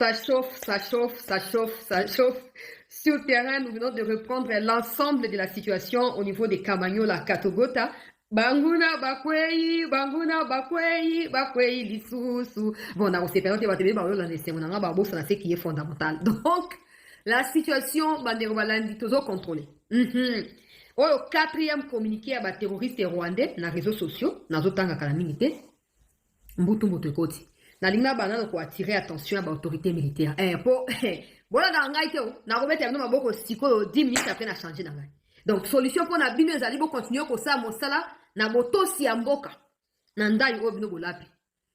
Ça chauffe, ça chauffe, ça chauffe, ça chauffe. Sur le terrain, nous venons de reprendre l'ensemble de la situation au niveau des Kamanyola Katogota. Banguna bakweyi, lisusu. Bon, on s'est perdu, on a ce qui est fondamental. Donc, la situation, banderobalandi, toujours contrôlée. Au quatrième communiqué à terroriste rwandais, dans les réseaux sociaux, dans les autres calamité, mbutu koti. Na linga banana ko attirer attention à l'autorité militaire. Voilà dans ngai teo, na remettre no maboko siko 10 minutes après na changer na ngai. Donc solution pour na bino ezali bo continuer ko sa mosala na botosi ya mboka. Na ndai o bino bolapi.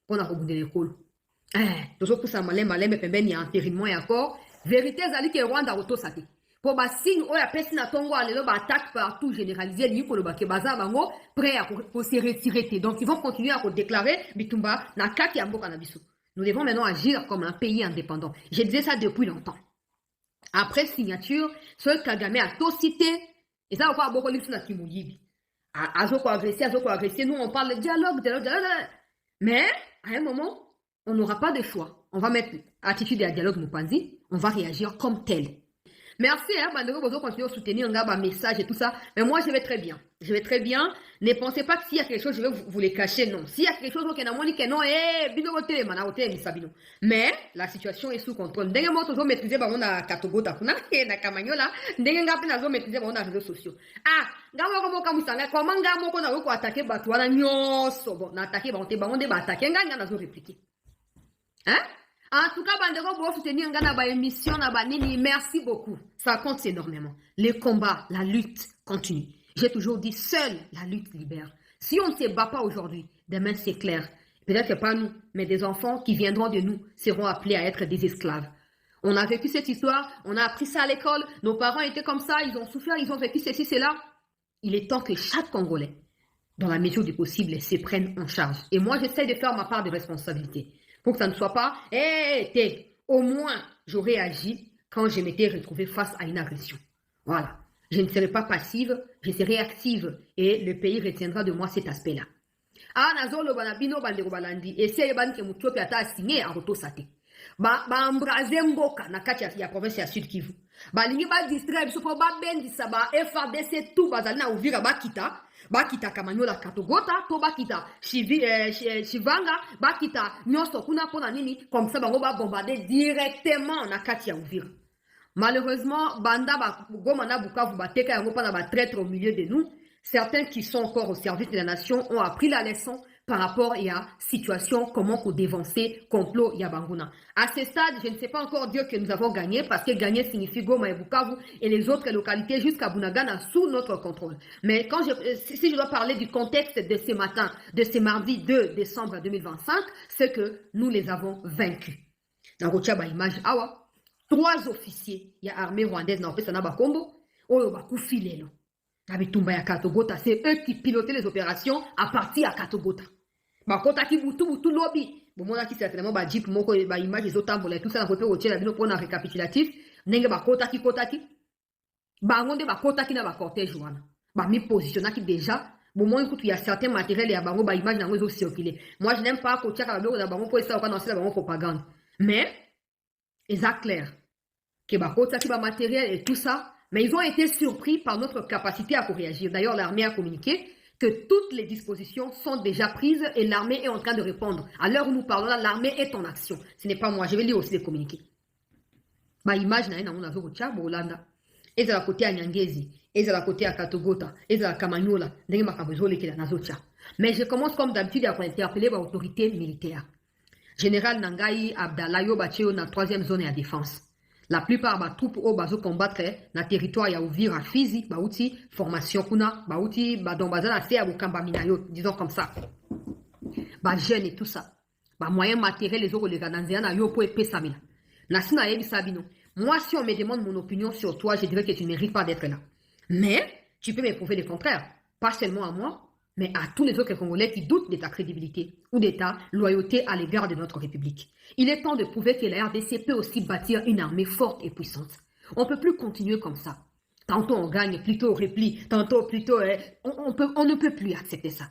Pona ko bundele ekolo. Tozo kusa malembe pembeni ya enterrement ya corps. Vérité ezali ke Rwanda otosa te. Pour ba signe oya pesi na tongo alelo ba attaque partout généralisé ni ko lo ba ke baza bango prêt à se retirer. Donc ils vont continuer à déclarer bitumba na kati ya mboka na biso. Nous devons maintenant agir comme un pays indépendant. Je disais ça depuis longtemps. Après signature, ce Kagame a tout cité et ça va pas beaucoup l'histoire na Kimuyibi. Azoko agressé, nous on parle de dialogue. Mais à un moment, on n'aura pas de choix. On va mettre attitude à dialogue Mupanzi, on va réagir comme tel. Merci, Bandego, vous continuez à soutenir un message et tout ça. Mais moi, je vais très bien. Je vais très bien. Ne pensez pas que s'il y a quelque chose, je vais vous les cacher. Non. S'il y a quelque chose, mais la situation est sous contrôle. Dès que vous maîtrisez, on a Katogota, on a Kamanyola, dès que vous maîtrisez, on a les réseaux sociaux. Comment on a attaqué Batouana, bon, on a attaqué, on a attaqué, on a répliqué. Hein? En tout cas, bandero, pour soutenir une émission, merci beaucoup. Ça compte énormément. Les combats, la lutte continue. J'ai toujours dit, seule la lutte libère. Si on ne se bat pas aujourd'hui, demain c'est clair. Peut-être que pas nous, mais des enfants qui viendront de nous seront appelés à être des esclaves. On a vécu cette histoire, on a appris ça à l'école, nos parents étaient comme ça, ils ont souffert, ils ont vécu ceci, cela. Il est temps que chaque Congolais, dans la mesure du possible, se prenne en charge. Et moi, j'essaie de faire ma part de responsabilité. Pour que ça ne soit pas, au moins, j'aurais agi quand je m'étais retrouvée face à une agression. Voilà. Je ne serai pas passive, je serai active et le pays retiendra de moi cet aspect-là. Nazolo banabino bandeko balandi essaye ban ke mutopi ata signé a roto sate. Embraser mboka na kati ya province ya Sud Kivu. Lingi ba distraire biso po ba bendisa ba FARDC tout bazali na Uvira bakita Kamanyola Katogota to bakita Shivanga bakita nyonso kuna pona nini comme ça bango ba bombarder directement na kati ya Uvira. Malheureusement banda ba Goma na Bukavu bateka yango pana ba traître au milieu de nous. Certains qui sont encore au service de la nation ont appris la leçon par rapport à la situation, comment qu'on dévancer complot Yabanguna. À ce stade, je ne sais pas encore dire que nous avons gagné, parce que gagner signifie Goma et Bukavu et les autres localités jusqu'à Bunagana sous notre contrôle. Mais si je dois parler du contexte de ce matin, de ce mardi 2 décembre 2025, c'est que nous les avons vaincus. Dans Rochaba image, 3 officiers, il y a armée rwandaise dans le Bakombo, Oyo Bakufilelo. C'est eux qui pilotaient les opérations à partir à Katogota. Bakota ki butu lobby. Bon, qui certainement ba jeep moko ba image les autres tambola tout ça na côté routier la bino pour un récapitulatif. Nenge bakota ki. Ba ngonde bakota ki na ba cortège wana. Ba mi positionna ki déjà. Bon, moi écoute il y a certains matériels et bango ba image na ngo circuler. Moi je n'aime pas côté ka ba bango pour ça dans la bango propagande. Mais exact clair que bakota ki ba matériel et tout ça. Mais ils ont été surpris par notre capacité à réagir. D'ailleurs, l'armée a communiqué que toutes les dispositions sont déjà prises et l'armée est en train de répondre. À l'heure où nous parlons là, l'armée est en action. Ce n'est pas moi. Je vais lire aussi les communiqués. Ma image na on a vu au Hollanda. Et de la côté à Nyangezi, et de la côté à Katogota, et de la Kamanyola, mais je commence comme d'habitude à interpeller l'autorité militaire. Général Nangai Abdallah Yobacheo dans la 3e zone à défense. La plupart des troupes au bazo combattre na territoire ya Uvira Fizi, bauti formation kuna, bauti badombazana c'est à Bukamba Minayo, disons comme ça. Ba jeunes et tout ça. Ba moyens matériels les autres les gananzia na yo po epé samina. Na sina yebi sabino. Moi si on me demande mon opinion sur toi, je dirais que tu ne mérites pas d'être là. Mais tu peux me prouver le contraire, pas seulement à moi, mais à tous les autres Congolais qui doutent de ta crédibilité ou de ta loyauté à l'égard de notre République. Il est temps de prouver que la RDC peut aussi bâtir une armée forte et puissante. On ne peut plus continuer comme ça. Tantôt on gagne, plutôt on replie, tantôt plutôt on ne peut plus accepter ça.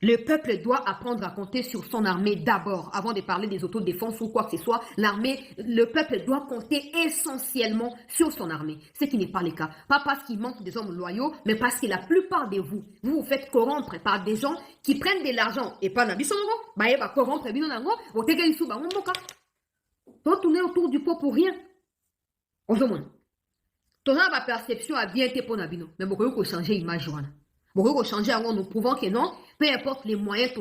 Le peuple doit apprendre à compter sur son armée d'abord, avant de parler des autodéfenses ou quoi que ce soit. Le peuple doit compter essentiellement sur son armée, ce qui n'est pas le cas. Pas parce qu'il manque des hommes loyaux, mais parce que la plupart de vous, vous faites corrompre par des gens qui prennent de l'argent et pas n'abissongo. Bah, va corrompre bino nango, vous tegeli sou ba moka. Donc tourner autour du pot pour rien. Ozomon. Ton ma perception a bien été pour Nabino, mais beaucoup faut changer l'image. Beaucoup faut changer en nous prouvant que non, peu importe les moyens,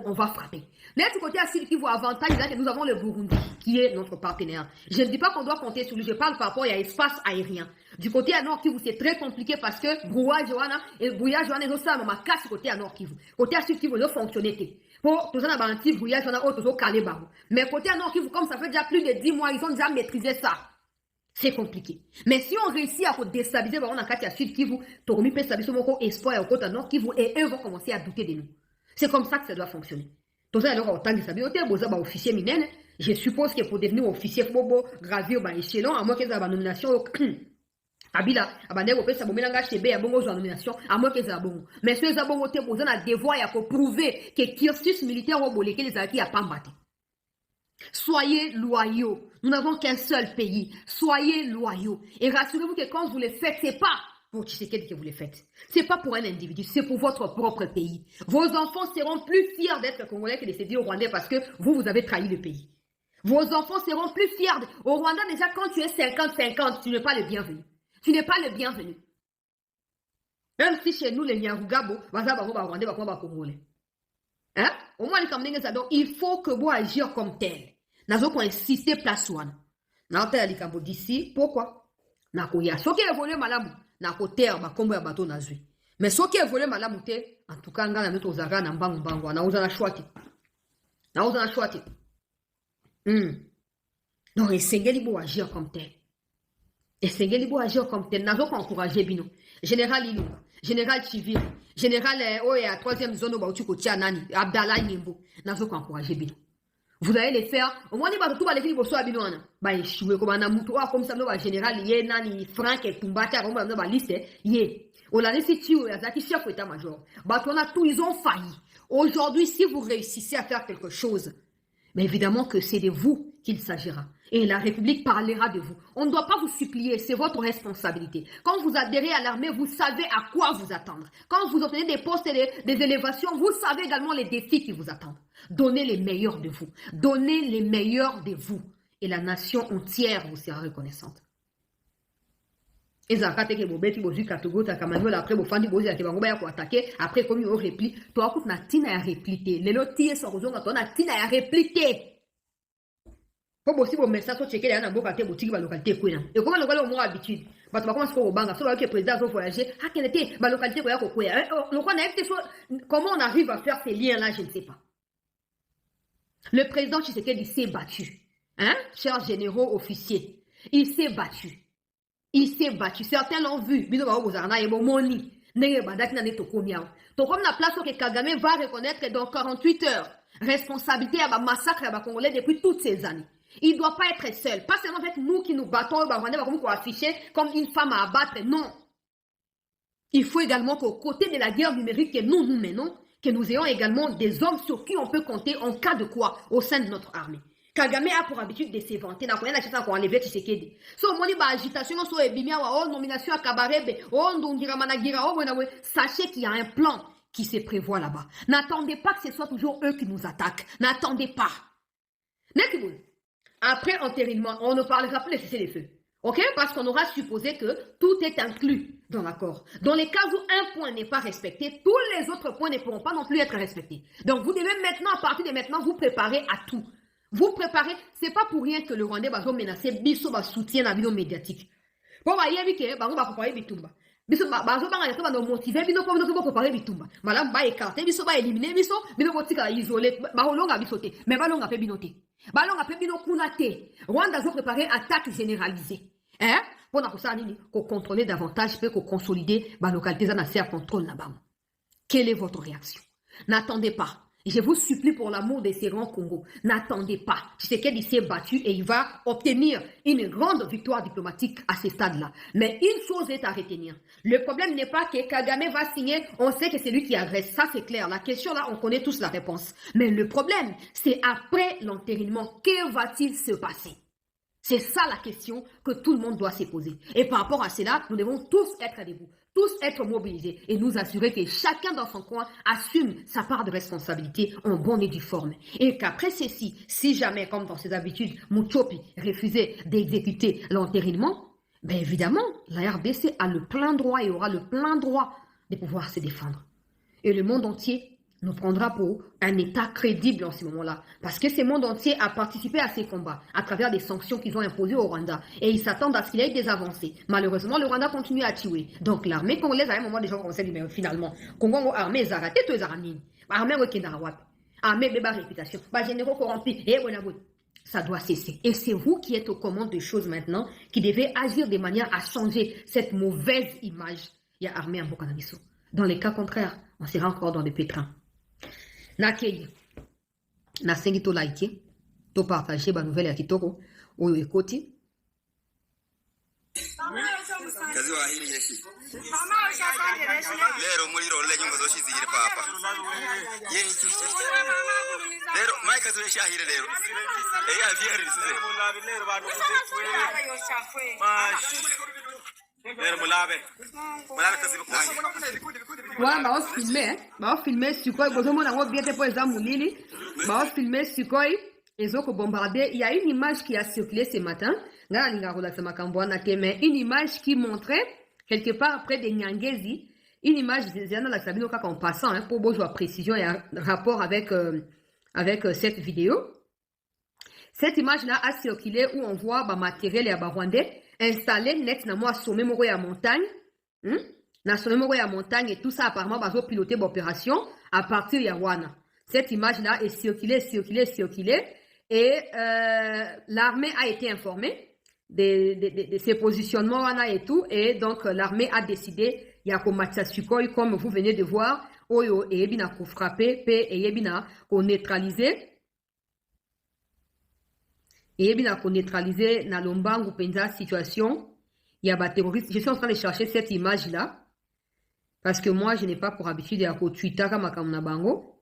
on va frapper. Mais du côté à qui voit avantage, là que nous avons le Burundi, qui est notre partenaire. Je ne dis pas qu'on doit compter sur lui, je parle par rapport à l'espace aérien. Du côté à Nord Kivu, c'est très compliqué parce que Brouya Joana et Brouya Joana, ma casse côté à Nord Kivu. Côté à Sud Kivu, il fonctionner. Pour tout ça, on a un petit Brouya Joana, autre calé barou. Mais côté à Nord Kivu, comme ça fait déjà plus de 10 mois, ils ont déjà maîtrisé ça. C'est compliqué. Mais si on réussit à déstabiliser, on a qu'à Sud Kivu, Toromi peut stabiliser mon espoir au côté Nord Kivu et eux vont commencer à douter de nous. C'est comme ça que ça doit fonctionner. Tout ça, alors, autant de stabilité, vous avez un officier minel. Je suppose que pour devenir officier, il faut gravir un échelon, à moins qu'ils aient une nomination. Abila, abandé, peut ça, bomélanga, chébé, à bon, nomination, à moins qu'ils aient bon. Mais si ils ont bon, vous avez un devoir pour prouver que cursus militaire au bolé, que les acquis à pas battre. Soyez loyaux. Nous n'avons qu'un seul pays. Soyez loyaux. Et rassurez-vous que quand vous le faites, c'est pas pour Tshisekedi que vous le faites. C'est pas pour un individu, c'est pour votre propre pays. Vos enfants seront plus fiers d'être Congolais que de se dire Rwandais parce que vous avez trahi le pays. Vos enfants seront plus fiers. Au Rwanda, déjà, quand tu es 50-50, tu n'es pas le bienvenu. Tu n'es pas le bienvenu. Même si chez nous, les Nyarugabo, Rwandais, Congolais. Hein? Au moins, donc, il faut que vous agir comme tel. Nous avons insisté place one. Nous avons d'ici. Pourquoi? Nous avons dit, ce qui est volé malamu, nous avons terre, comme un bateau nazui. Mais ce qui est volé malamu, en tout cas, nous avons notre zaga, nous avons choisi. Nous avons choisi. Donc, essayez de agir comme tel. Essayez de agir comme tel. Nous avons encouragé Bino. Général Ilunga, Général Chiviri, Général à troisième zone au Baoutou Nani, Abdallah Nimbo. Nous avons encouragé Bino. Vous allez les faire. Au moins, tout va les faire pour Bino. Bah, échouer comme un amoutoua, comme ça, le général, yé, Nani, Franck, et Tumbata, comme on a liste, yé. On a laissé tuer, Azaki, chef état-major. Bah, on a tout, ils ont failli. Aujourd'hui, si vous réussissez à faire quelque chose, mais évidemment que c'est de vous qu'il s'agira. Et la République parlera de vous. On ne doit pas vous supplier, c'est votre responsabilité. Quand vous adhérez à l'armée, vous savez à quoi vous attendre. Quand vous obtenez des postes et des élévations, vous savez également les défis qui vous attendent. Donnez les meilleurs de vous. Donnez les meilleurs de vous. Et la nation entière vous sera reconnaissante. Après, après, comme il repli, toi, tu n'as pas répliqué. Les lots, tu n'as répliqué. Pour aussi vos messages sur checker les boka te boutique ba localité quoi. Et comment le gars au moins habitude. Ba tu commence ko banga, so que président zo voyager, ah quelle était ba localité quoi ko quoi. Le quoi comment on arrive à faire ces liens là, je ne sais pas. Le président Tshisekedi s'est battu. Hein, chers généraux officiers, il s'est battu. Il s'est battu. Certains l'ont vu. Bino ba ozarna et bon moni. Nenge badaki na neto komiao. Donc comme la place que Kagame va reconnaître dans 48 heures responsabilité à ba massacre à ba Congolais depuis toutes ces années. Il ne doit pas être seul. Pas seulement avec nous qui nous battons, pour afficher comme une femme à abattre. Non. Il faut également qu'au côté de la guerre numérique que nous menons, que nous ayons également des hommes sur qui on peut compter en cas de quoi au sein de notre armée. Kagame a pour habitude de s'éventer. N'a rien à enlever Tshisekedi. So, on dit, agitation, so, ebimia, nomination à Kabarebe, ndongira managira, sachez qu'il y a un plan qui se prévoit là-bas. N'attendez pas que ce soit toujours eux qui nous attaquent. N'attendez pas. Après enterrement, on ne parlera plus de cesser les feux. Ok? Parce qu'on aura supposé que tout est inclus dans l'accord. Dans les cas où un point n'est pas respecté, tous les autres points ne pourront pas non plus être respectés. Donc vous devez maintenant, à partir de maintenant, vous préparer à tout. Vous préparez, c'est pas pour rien que le Rwandais va menacer biso va soutien à la médiatique. Bon, bah, il y a vu que, bah, on va préparer bitumba. Biso, bah, on va motiver, bino, pour nous préparer bitumba. Madame, bah, écarter, biso, va éliminer, biso, bino, va isoler, bah, on l'a bisoté. Mais bah, on a fait binoté. Ballon a fait bino kunate. Rwanda a préparé attaque généralisée. Hein? Pour qu'on contrôle davantage, qu'on consolide la localité dans contrôle là-bas. Quelle est votre réaction? N'attendez pas. Je vous supplie pour l'amour de ces grands Congo, n'attendez pas. Tshisekedi s'est battu et il va obtenir une grande victoire diplomatique à ce stade-là. Mais une chose est à retenir. Le problème n'est pas que Kagame va signer, on sait que c'est lui qui agresse, ça c'est clair. La question là, on connaît tous la réponse. Mais le problème, c'est après l'entérinement, que va-t-il se passer? C'est ça la question que tout le monde doit se poser. Et par rapport à cela, nous devons tous être debout, tous être mobilisés et nous assurer que chacun dans son coin assume sa part de responsabilité en bonne et due forme. Et qu'après ceci, si jamais, comme dans ses habitudes, Muchopi refusait d'exécuter l'entérinement, bien évidemment, la RDC a le plein droit et aura le plein droit de pouvoir se défendre. Et le monde entier nous prendra pour un État crédible en ce moment-là. Parce que ce monde entier a participé à ces combats à travers des sanctions qu'ils ont imposées au Rwanda. Et ils s'attendent à ce qu'il y ait des avancées. Malheureusement, le Rwanda continue à tuer. Donc l'armée congolaise, à un moment, des gens commencent à dire, mais finalement, Congo, armée, ils arrêtent tous les armées. Armée, armée, béba réputation. Généraux corrompus. Et voilà, ça doit cesser. Et c'est vous qui êtes aux commandes des choses maintenant, qui devez agir de manière à changer cette mauvaise image. Il y a armée en Bokanabiso. Dans les cas contraires, on sera encore dans des pétrins. Nakei, nasengi to like, to partager ba nouvelle ya kitoko, oyo ekoti. Kazi wa hili yeshi. Lero muliro le nyumba zo shizire papa. Yeshi. Lero mai kazi le shahire lero. Ya vieri size. Lero bantu ba filmer Sukhoi bozomona ngo bien pour eza mulili ba filmer Sukhoi ezoko bombarder. Il y a une image qui a circulé ce matin ngana linga relasa makambo na mais une image qui montrait quelque part près de Nyangezi, une image zana la sabino kaka en passant hein, pour besoin précision et un rapport avec cette vidéo. Cette image là a circulé où on voit ba matériel ya ba Rwandais installé net na moi sommet moko ya montagne, na sommet moko ya montagne et tout ça apparemment bazo piloter l'opération à partir ya wana. Cette image là est circulée et l'armée a été informée de ses positionnements wana et tout et donc l'armée a décidé ya komatsa Sukhoi comme vous venez de voir oyo et ebina ko frapper pe et ebina ko neutraliser. Et bien, pour neutraliser na lombangu penza situation, il y a des terroristes. Je suis en train de chercher cette image-là. Parce que moi, je n'ai pas pour habitude de Twitter comme na bango.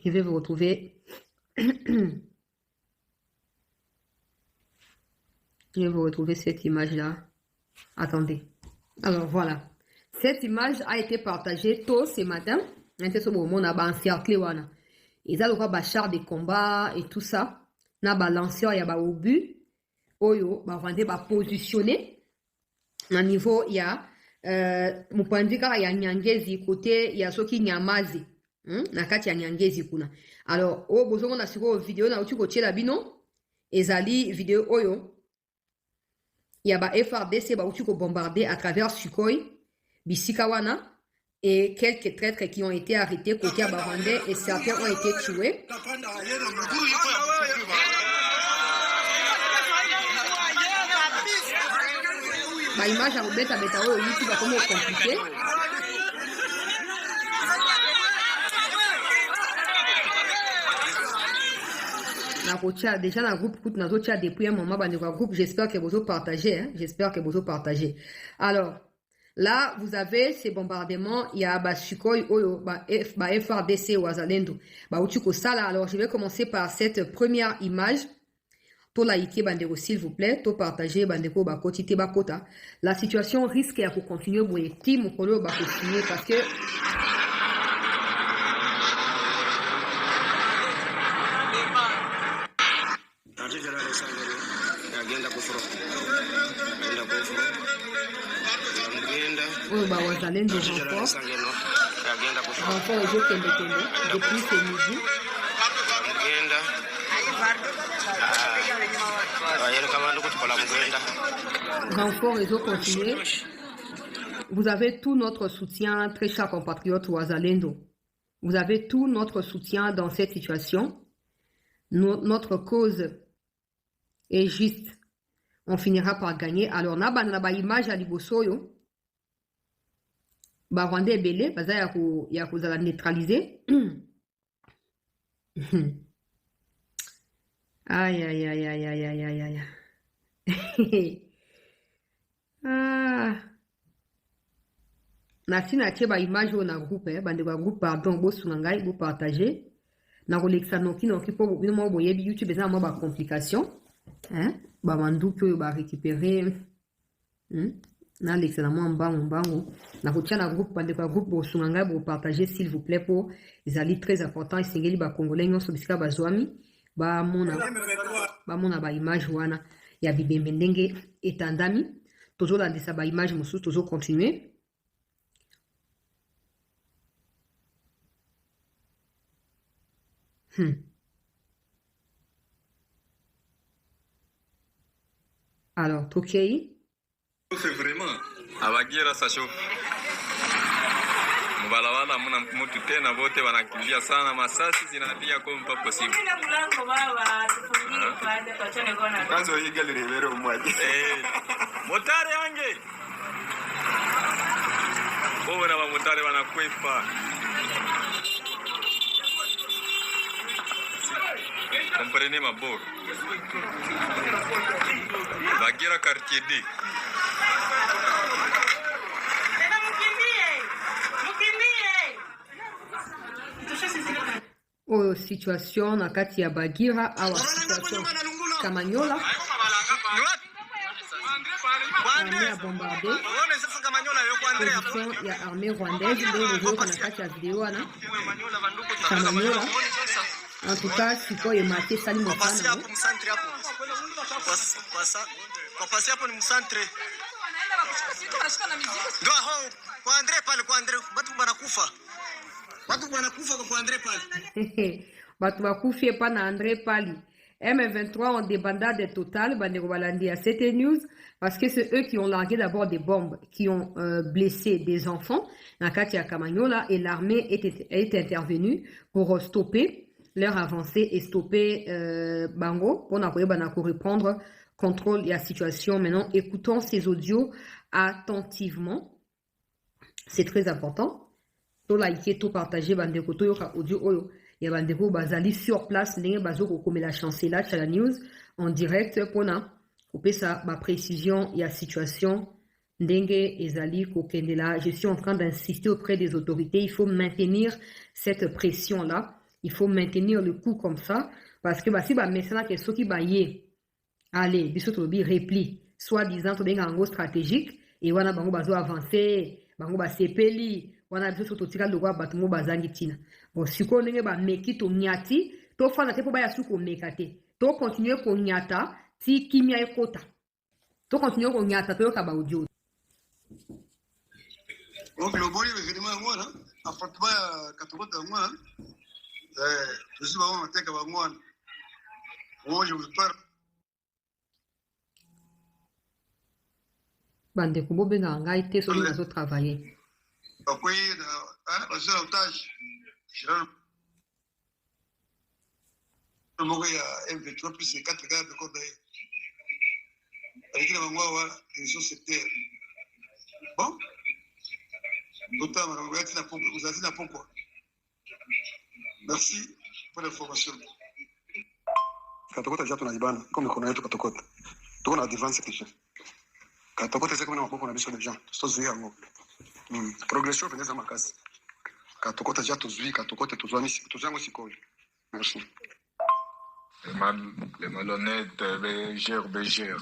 Je vais vous retrouver. Je vais vous retrouver cette image-là. Attendez. Alors, voilà. Cette image a été partagée tôt ce matin. Ils ont le char de combat et tout ça. Na ba lanceur ya ba obus. Oyo ba vendre ba positionner. Na niveau ya mupandika ya Nyangezi côté ya soki Nyamazi. Na kati ya Nyangezi kuna. Alors o bozongo na siko vidéo na uti ko tiela bino. Ezali vidéo oyo. Ya ba FRDC ba uti ko bombarder à travers Sukhoi. Bisikawana. Et quelques traîtres qui ont été arrêtés côté à Barandais et certains ont été tués. Ma image à Robert Abetao au YouTube va comment compliqué. Déjà dans le groupe, depuis un moment, dans le groupe, j'espère que vous partagez. Hein? J'espère que vous partagez. Alors, là, vous avez ces bombardements. Il y a Sukhoi, FRDC ou Azalendo. Alors, je vais commencer par cette première image. To liker bandeko s'il vous plaît, to partager bandeko ba kotite ba kota. La situation risque de continuer boye ti mukolo ba continuer parce que ba wazalendo renfort depuis ce midi. Renfort réseau continué. Vous avez tout notre soutien, très chers compatriotes Wazalendo. Vous avez tout notre soutien dans cette situation. Notre cause est juste. On finira par gagner. Alors, naba image à Libosoyo. ba Rwandais belé baza ya kozala neutraliser. Aïe aïe aïe aïe aïe aïe aïe aïe. Ah. Nasi na tie ba image na groupe bande ba groupe pardon bo sunangai bo partager na kolekisa noki po bino mo boyebi YouTube eza mo ba complication ba manduki oyo ba récupérer na lekisa na mo mbangu na kotia na groupe bande ba groupe bo sunangai bo partager s'il vous plaît pour ezali très important esengeli ba congolais nyonso bisika bazwami ba mona ba image wana ya bibembe ndenge etandami tozolandisa ba image mosusu tozo continuer. Alors, Tokei. C'est vraiment. Abagira ça chauffe. Mbalawala muna mtu tena wote wanakimbia sana masasi zinapiga kwa mpa possible. Kwanza hii gari revere umwaje. Motare wange. Bona wa motare wanakwepa. Comprenez ma bord. Bagira quartier D. Oyo situation na kati ya Bagira awa situation Kamanyola armée a bombardé position ya armée rwandaise ndio ndio na kati ya video wana Kamanyola. En tout cas, sikoyo mate sali mofana hapo msantre hapo. Kwa pasi hapo ni msantre. Ndio hao kwa Andre pale kwa Andre watu wanakufa. Watu wanakufa kwa Andre pale. Watu wakufie pa na Andre pale. M23 ont des bandades totales, bandeko balandi à cette news parce que c'est eux qui ont largué d'abord des bombes qui ont blessé des enfants dans Katia Kamanyola et l'armée est intervenue pour stopper leur avancée et stopper Bango pour reprendre contrôle de la situation. Maintenant, écoutons ces audios attentivement. C'est très important. Tout liker, tout partager, bandeko to yoka audio oyo. Ya bandeko bazali sur place, ndenge bazoko comme la chancela cha la news en direct pour na couper ça ma précision ya situation ndenge ezali kokendela. Je suis en train d'insister auprès des autorités, il faut maintenir cette pression là. Il faut maintenir le coup comme ça parce que si ba mesana que ceux qui ba yé allez biso to bi repli soit disant to benga ngo stratégique et wana bango bazo avancer bango ba sepeli wana biso to tika lokwa batu mo bazangi tina bon siko ndenge ba meki to nyati to fana te po ba ya suko mekate to continuer ko nyata ti kimia ekota to continuer ko nyata to ka ba audio. Donc le boli évidemment moi là appartement katobota moi je suis vraiment teka ba moi moi je vous parle bande ko bobenga ngai te so bazo travailler après bazo otage Chirano Mogo ya M23 plus 4 gars de Corday avec la moi les sociétés bon d'autant vous avez la pourquoi. Merci pour l'information. Katokota jato na ibana comme kuna yetu katokota. Tuko na advance kisha. Katokota sasa kuna maboko na bisho na gens. So zuia ngo. Progression pendeza makasi. Katokota jato zui katokota tuzwani tuzango sikoli. Merci. Les malhonnêtes Béger.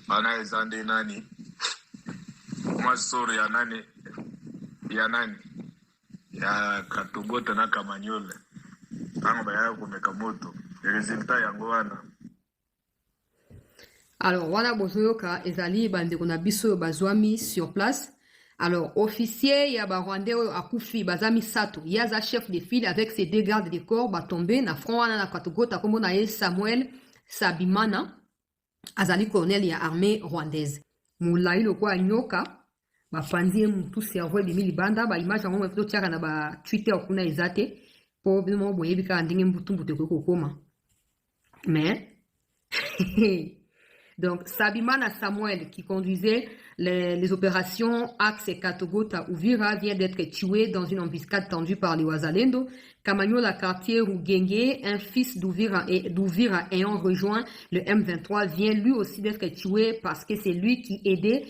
Ana ezande nani? Moi sori ya nani? Ya nani? Ya Katogota na Kamanyola. Alors, wana bozoyoka ezali bandeko na biso bazwami sur place. Alors, officier ya ba Rwandais oyo akufi bazami sato. Yaza chef de file avec ses deux gardes de corps ba tombé na front wana na Katogota kombo na ye Samuel Sabimana. Azali colonel ya armée rwandaise. Mulai lokwa nyoka ba panzie mutu cerveau de milibanda ba image yango mpeto tiaka na ba Twitter kuna ezate. Po bimo boyebi ka ndenge mbutu ko koma mais Donc, Sabimana Samuel, qui conduisait les opérations Axe Katogota Uvira, vient d'être tué dans une embuscade tendue par les Wazalendo. Kamanyola Quartier Rugenge, un fils d'Uvira ayant rejoint le M23, vient lui aussi d'être tué parce que c'est lui qui aidait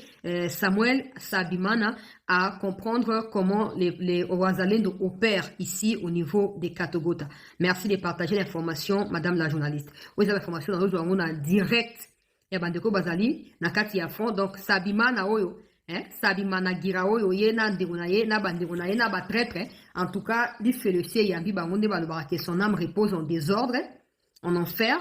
Samuel Sabimana à comprendre comment les Wazalendo opèrent ici au niveau des Katogota. Merci de partager l'information, madame la journaliste. Vous avez l'information dans le journal, on a direct. Ya bandeko bazali na kati ya front, donc Sabimana oyo Sabimana gira oyo ye na ndeko na ye na bandeko na ye na ba traître, en tout cas li féliciter yambi bango nde balobaka que son âme repose en désordre, en enfer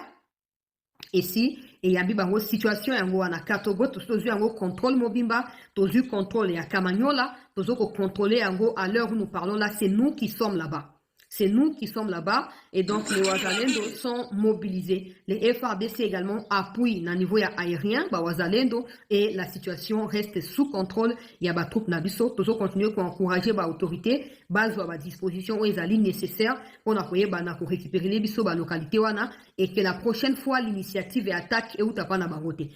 ici, et yambi bango situation yango wana Katogo tozu yango contrôle mobimba, tozu contrôle ya Kamanyola, tozu ko contrôler yango à l'heure où nous parlons là, c'est nous qui sommes là-bas. C'est nous qui sommes là-bas et donc les Wazalendo sont mobilisés. Les FARDC également appuient au niveau aérien, Wazalendo, et la situation reste sous contrôle. Il y a des troupes nabiso, toujours continuer à encourager les autorités, base à disposition où ils allaient nécessaires pour récupérer les biso, localité et que la prochaine fois l'initiative et attaque et où t'as pas na baroté.